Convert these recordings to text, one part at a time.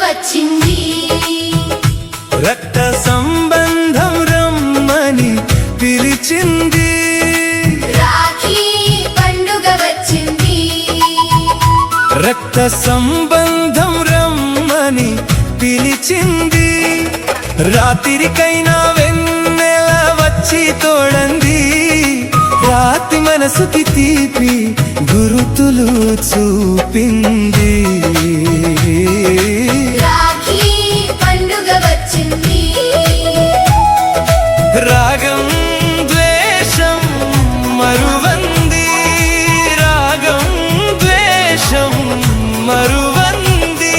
వచ్చింది రక్త సంబంధం రమ్మని పిలిచింది రాఖీ పండుగ వచ్చింది రక్త సంబంధం రమ్మని పిలిచింది రాత్రికైనా వెన్నెల వచ్చి తోడంది రాతి మనసుకి తీపి గురుతులు చూపింది రాఖీ పండుగ వచ్చింది రాగం ద్వేషం మరువంది రాగం ద్వేషం మరువంది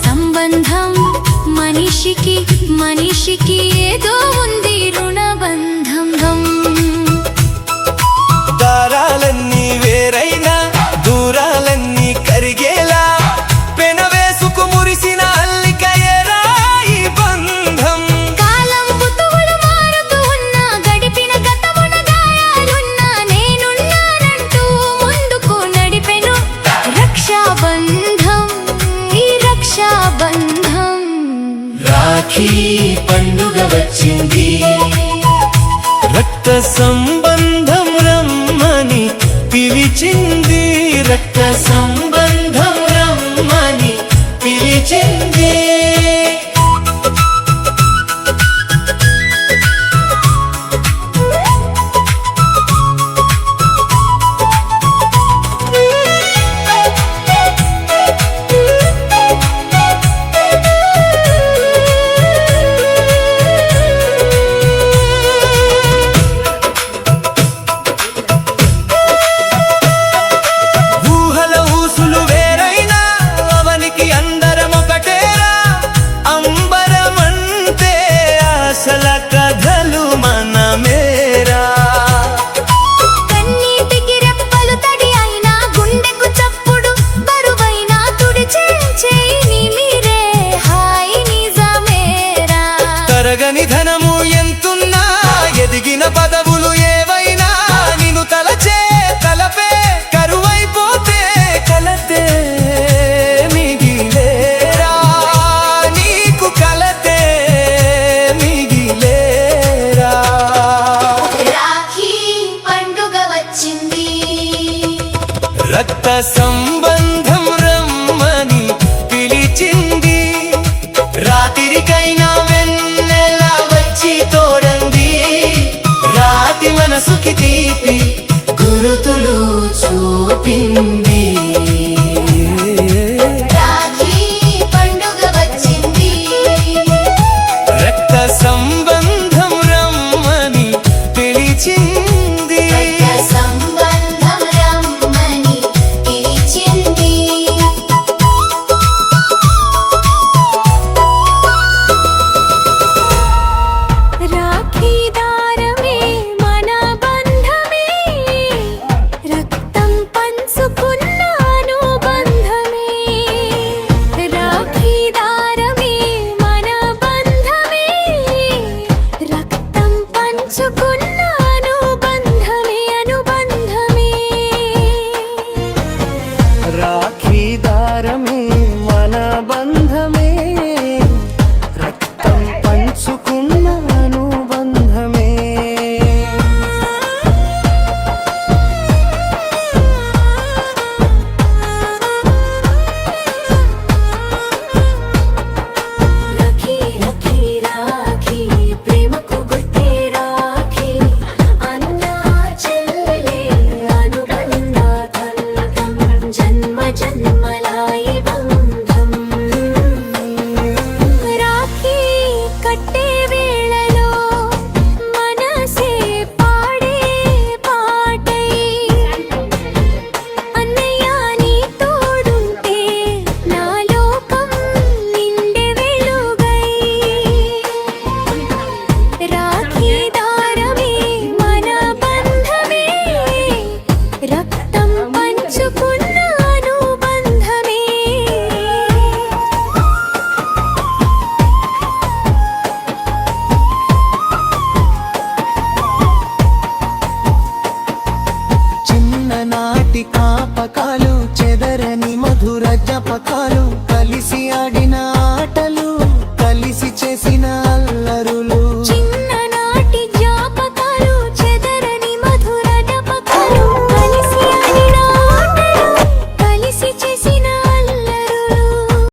సంబంధం మనిషికి ఏదో ఉంది రుణబంధం దారాలన్నీ వేరైనా దూరాలన్నీ కరిగేలా పెనవేసుకు మురిసిన అల్లిక ఎరాయి బంధం కాలం ఋతువులు మారుతూ ఉన్నా గడిపిన గతమున గాయాలున్నా నేనున్నానంటూ ముందుకు నడిపెను రక్షాబంధం బంధం రాఖీ పండుగ వచ్చింది రక్త సంబంధం రమ్మని పిలిచింది రక్త సంబంధం రమ్మని పిలిచింది తరగని ధనము ఎంతున్నా ఎదిగిన పదవులు ఏవైనా నిన్ను తలచే తలపే కరువైపోతే కలతే మిగిలేరా నీకు కలతే మిగిలేరా రాఖీ పండుగ వచ్చింది రక్త సంబంధం రమ్మని పిలిచింది రాత్రికైనా మనసుకి తీపి గురుతులు చూపింది రాఖీ పండుగ వచ్చింది రక్త సంబంధం రమ్మని పిలిచింది